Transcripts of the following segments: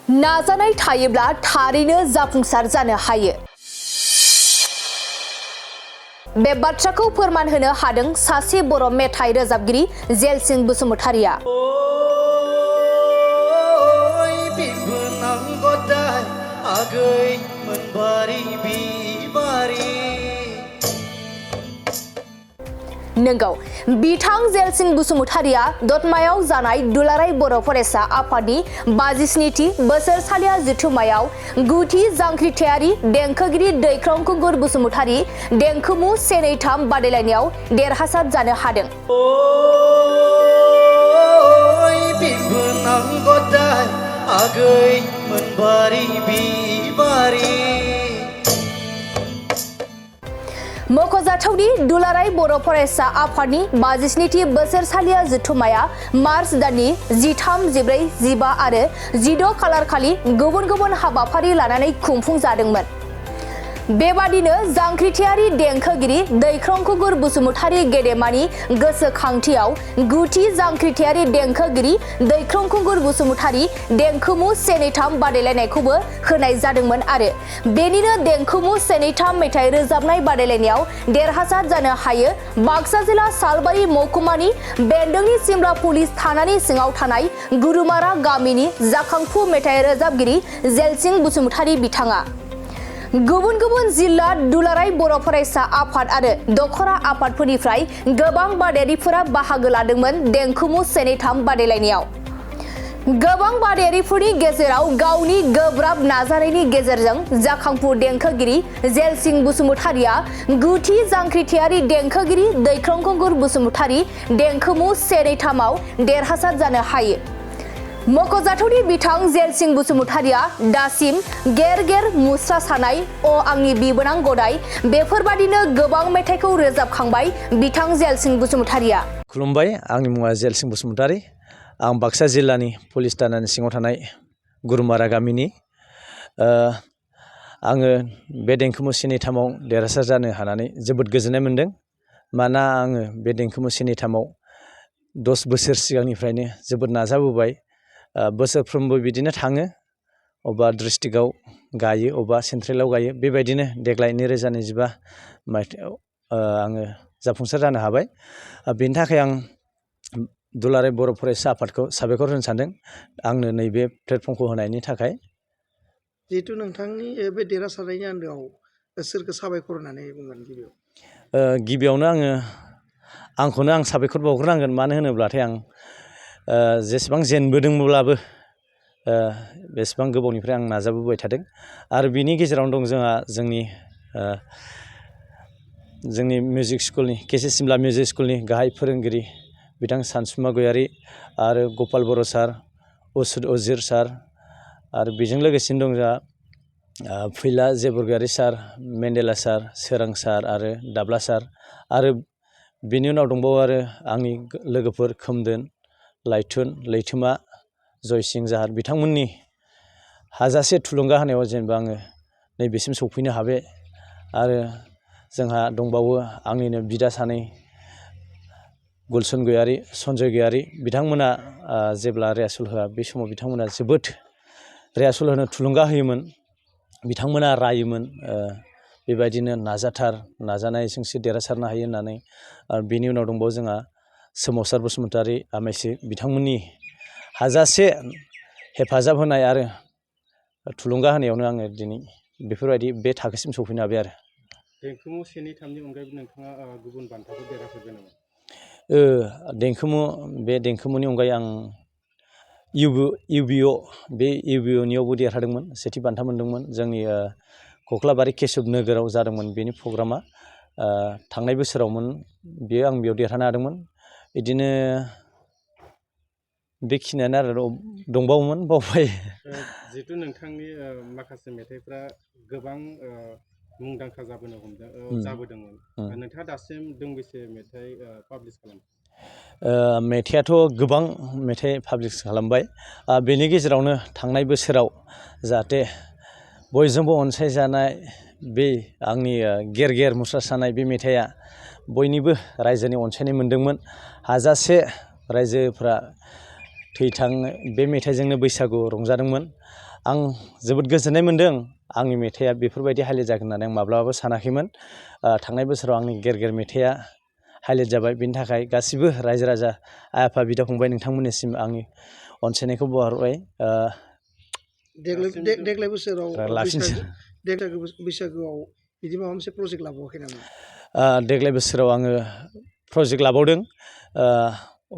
नाजानाय थायोब्ला थारैनो जाफुंसार जानो हायो। बे बाथ्राखौ फोरमान होनो हादों सासे बर' मेथाइ रोजाबगिरि जेलसिं बसुमतारिया। नंगौ, बिथां जेलसिं बसुमतारिया दतमायाव जानाय दुलाराय बर' फरायसा आफादनि 57थि बोसोरसालिया जथुम्मायाव 9थि जांख्रिथायारि देंखोगिरि दैख्रं खुंगुर बसुमतारि देंखोमु 1-2-3 बादायलायनायाव देरहासार जानो हादों। मख'जाथावदि दुलाराय बर' फरायसा आफादनि 57थि बोसोरसालिया जथुम्माया मार्च दाननि 13, 14, 15 आरो 16 खालारखालि गुबुन गुबुन हाबाफारि लानानै खुंफुंजादोंमोन। बेबादिनो जांख्रिथायारि देंखोगिरि दैख्रं खुंगुर बसुमतारि गेदेमानि गोसोखांथियाव 9थि जांख्रिथायारि देंखोगिरि दैख्रं खुंगुर बसुमतारि देंखोमु 1-2-3 बादायलायनायखौबो होनाय जादोंमोन आरो बेनिनो देंखोमु 1-2-3 मेथाइ रोजाबनाय बादायलायनायाव देरहासार जानो हायो बाक्सा जिल्ला सालबारि महकुमानि बेन्दोंनि सिमला पुलिस थानानि सिङाव थानाय गुरुमारा गामिनि जाखांफु मेथाइ रोजाबगिरि जेलसिं बसुमतारि बिथाङा। गुबुन गुबुन जिल्ला दुलाराय बर' फरायसा आफाद आरो दखरा आफादफोरनिफ्राय गोबां बादायारिफोरा बाहागो लादोंमोन देंखोमु 1-2-3 बादायलायनायाव। गोबां बादायारिफोरनि गेजेराव गावनि गोब्राब नाजानायनि गेजेरजों जाखांफु देंखोगिरि जेलसिं बसुमतारिया 9थि जांख्रिथायारि देंखोगिरि दैख्रं खुंगुर बसुमतारि देंखोमु 1-2-3 आव देरहासार जानो हायो। मख'जाथावदि बिथां जेलसिं बसुमतारिया दासिम गेर गेर मुस्रा सानाय अ आंनि बिबोनां गदाय बेफोरबादिनो गोबां मेथाइखौ रोजाबखांबाय बिथां जेलसिं बसुमतारिया। खुलुमबाय, आंनि मुङा जेलसिं बसुमतारि। आं बाक्सा जिल्लानि पुलिस थानानि सिङाव थानाय गुरुमारा गामिनि। आङो बे देंखोमु 1-2-3 आव देरहासार जानो हानानै जोबोद गोजोननाय मोन्दों। मानोना आङो बे देंखोमु 1-2-3 आव 10 बोसोर सिगांनिफ्रायनो जोबोद नाजाबोबाय। बोसोरफ्रोमबो बिदिनो थाङो, अबेबा डिस्ट्रिक्टआव गायो, अबेबा सेन्ट्रेलाव गायो। बेबायदिनो देग्लाय 2025 मायथाइयाव आङो जाफुंसार जानो हाबाय। बेनि थाखाय आं दुलाराय बर' फरायसा आफादखौ साबायखर होनो सानदों आंनो नैबे प्लेटफर्मखौ होनायनि थाखाय। जिहेथु नोंथांनि बे देरहासारनायनि आन्दोआव सोरखौ साबायखर होननानै बुंगोन गिबियाव? गिबियावनो आंखौनो आं साबायखर बावग्रोनांगोन। मानो होनोब्लाथाय आं जेसेबां जेनबोदोंब्लाबो बेसेबां गोबावनिफ्राय आं नाजाबोबाय थादों आरो बिनि गेजेरावनो दं जोंहा जोंनि मिउजिक स्कुलनि केसि सिमला मिउजिक स्कुलनि गाहाय फोरोंगिरि बिथां सानसुमा गयारि आरो गपाल बर' सार, असुद अजिर सार आरो बेजों लोगोसेनो दं जोंहा फैला जेबरगयारि सार, मेन्डेला सार, सोरां सार आरो दाब्ला सार आरो बेनि उनाव दंबावो आरो आंनि लोगोफोर खोमदोन, लाइथुन, लैथोमा, जयसिं जाहार बिथांमोननि हाजासे थुलुंगा होनायाव जेनेबा आङो नैबेसिम सौफैनो हाबाय। आरो जोंहा दंबावो आंनिनो बिदा सानै गुलसन गयारि, सन्जय गयारि बिथांमोना जेब्ला रिहार्सेल होआ बे समाव बिथांमोना जोबोद रिहार्सेल होनो थुलुंगा होयोमोन। बिथांमोना रायोमोन बेबायदिनो नाजाथार, नाजानायजोंसो देरहासारनो हायो होननानै। आरो बेनि उनाव दंबावो जोंहा सोमावसार बसुमतारि आमाइसि बिथांमोननि हाजासे हेफाजाब होनाय आरो थुलुंगा होनायावनो आङो दिनै बेफोरबायदि बे थाखोसिम सौफैनो हाबाय आरो। देंखोमु 1-2-3नि अनगायैबो नोंथाङा गुबुन बान्थाफोर देरहाफेरबाय नामा? बे देंखोमुनि अनगायै आं इउबिअ'नियावबो देरहादोंमोन, सेथि बान्था मोनदोंमोन। जोंनि कख्लाबारि केसब नोगोराव जादोंमोन बेनि प्रग्रामा। थांनाय बोसोरावमोन बेयो, आं बेयाव देरहानो हादोंमोन। बिदिनो बेखिनियानो आरो दंबावोमोन, बावबाय। जिहेतु नोंथांनि माखासे मेथाइफ्रा गोबां मुंदांखा जाबोदोंमोन, नोंथाङा दासिम दोंबेसे मेथाइ पाब्लिस खालामो? मेथाइआथ' गोबां मेथाइ पाब्लिस खालामबाय। बेनि गेजेरावनो थांनाय बोसोराव जाहाथे बयजोंबो अनसायजानाय बे आंनि गेर गेर मुस्रा सानाय बे मेथाइआ बयनिबो रायजोनि अनसायनाय मोन्दोंमोन। हाजासे रायजोफ्रा थैथां बे मेथाइजोंनो बैसागु रंजादोंमोन। आं जोबोद गोजोननाय मोन्दों आंनि मेथाइआ बेफोरबायदि हाइलाइट जागोन होननानै आं माब्लाबाबो सानाखैमोन थांनाय बोसोराव आंनि गेर मेथाइआ हाइलाइट जाबाय बेनि थाखाय गासिबो रायजो राजा आइ आफा बिदा फंबाय नोंथांमोननिसिम आंनि अनसायनायखौ बावहरबाय देग्लाय बोसोराव लाखिनोसै बैसागोआव बिदि माबा मोनसे प्रजेक्ट लाबावाखै नामा? देग्लाय बोसोराव आङो प्रजेक्ट लाबावदों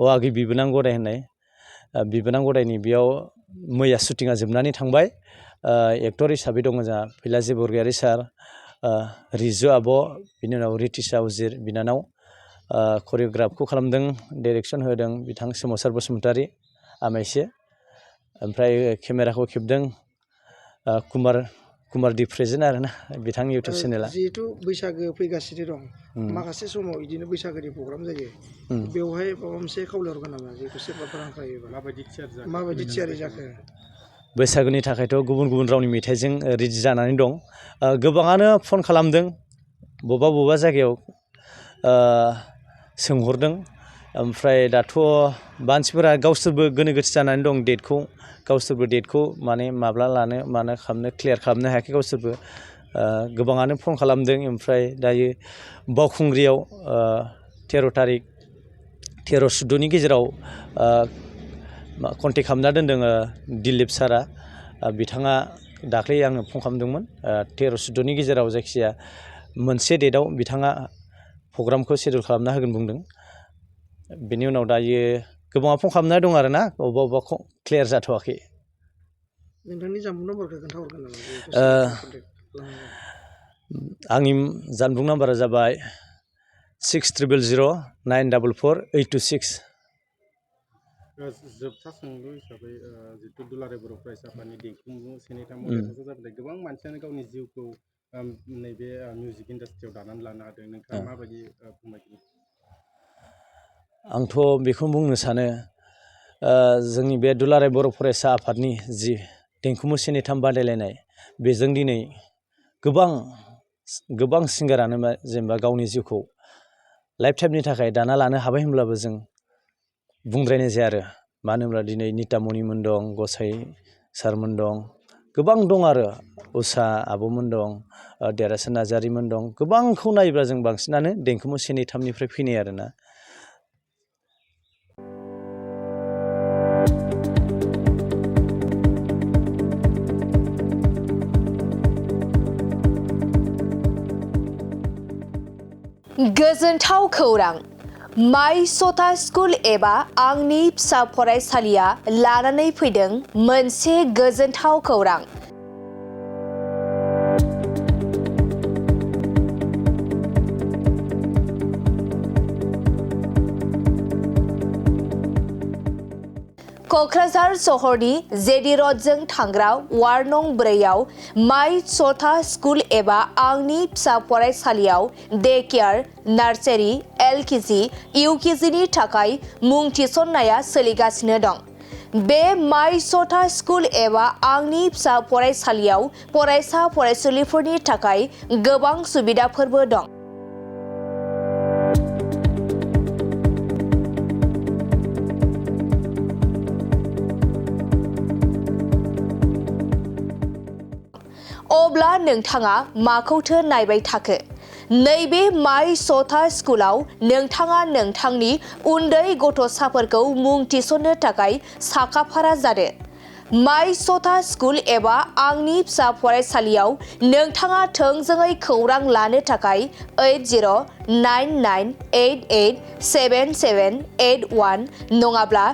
अवागि बिबोनां गदाय होननाय बिबोनां गदायनि बेयाव मैया शुटिंआ जोबनानै थांबाय एक्टर हिसाबै दङ जोंहा फैलाजि बरगयारि सार रिजु आब' बिनि उनाव रितिसा उजिर बिनानाव करिय'ग्राफखौ खालामदों डाइरेक्सन होदों बिथां सोमावसार बसुमतारी आमाइसे ओमफ्राय केमेराखौ खेबदों कुमार दि प्रेजेन्ट आरोना बिथांनि इउटुब चेनेला जिहेथु बैसागो फैगासिनो दं माखासे समाव बिदिनो बैसागोनि प्रग्राम जायो बेवहाय माबा मोनसे खावलायहरगोन नामा जिहेतु सोरबाफोर हांख्रायोबा माबायदि थियारि जाखो? बैसागोनि थाखायथ' गुबुन गुबुन रावनि मेथाइजों रेडि जानानै दं गोबाङानो फन खालामदों बबेबा जायगायाव सोंहरदों ओमफ्राय दाथ' मानसिफोरा गावसोरबो गोनो गोथो जानानै दं डेटखौ माने माब्ला लानो मानो खालामनो क्लियार खालामनो हायाखै गावसोरबो गोबाङानो फन खालामदों ओमफ्राय दायो बावखुंग्रियाव 13-14 गेजेराव कन्टेक्ट खालामना दोनदों दिलीप सारा बिथाङा दाख्लै आंनो फन खालामदोंमोन 13-14 गेजेराव जायखिजाया मोनसे डेटआव बिथाङा प्रग्रामखौ सेडिउल खालामना होगोन बुंदों बेनि उनाव दायो गोबाङा फन खालामना दं आरोना अबेबा क्लियार जाथ'वाखै। नोंथांनि जानबुं नाम्बारखौ खोन्थाहरगोन नामा? आंनि जानबुं नाम्बारा जाबाय 6000944826। जोबथा सोंलु हिसाबै जितु दुलाराय बर' फरायसा आफादनि देंखो सेनेथाम मडेलखौ जाबाय गोबां मानसियानो गावनि जिउखौ नैबे मिउजिक इन्डास्ट्रियाव दानानै लानो हादों नोंथाङा माबायदि फोरमायगोन? आंथ' बेखौ बुंनो सानो जोंनि बे दुलाराय बर' फरायसा आफादनि जि देंखो सेनेथाम बादायलायनाय बेजों दिनै गोबां सिंगारानो जेनेबा गावनि जिउखौ लाइफ टाइमनि थाखाय दाना लानो हाबाय होनब्लाबो जों बुंद्रायनाय जाया आरो मानो होनब्ला दिनै नितामनिमोन दं गसाइ सारमोन दं गोबां दं आरो उषा आब'मोन दं देरासार नार्जारिमोन दं गोबांखौ नायोब्ला जों बांसिनानो देंखो सेनेथामनिफ्राय फैनाय आरोना। गोजोनथाव खौरां माइ सता स्कुल एबा आंनि फिसा फरायसालिया लानानै फैदों मोनसे गोजोनथाव खौरां। क'क्राझार सहरनि जेडि रडजों थांग्रा वार्ड नं 4आव माइ सता स्कुल एबा आंनि फिसा फरायसालियाव डे केयार नार्सारि LKG UKGनि थाखाय मुं थिसननाया सोलिगासिनो दं। बे माइ सता स्कुल एबा आंनि फिसा फरायसालियाव फरायसा फरायसुलिफोरनि थाखाय गोबां सुबिदाफोरबो दं। अब्ला नोंथाङा माखौथो नायबाय थाखो? नैबे माइ सता स्कुलाव नोंथाङा नोंथांनि उन्दै गथ'साफोरखौ मुं थिसननो थाखाय साखाफारा जादो। माइ सता स्कुल एबा आंनि फिसा फरायसालियाव नोंथाङा थोंजोङै खौरां लानो थाखाय 8099887781 नङाब्ला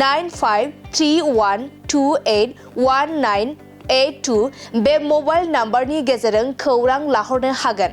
9531281982 बे मबाइल नाम्बारनि गेजेरजों खौरां लाहरनो हागोन।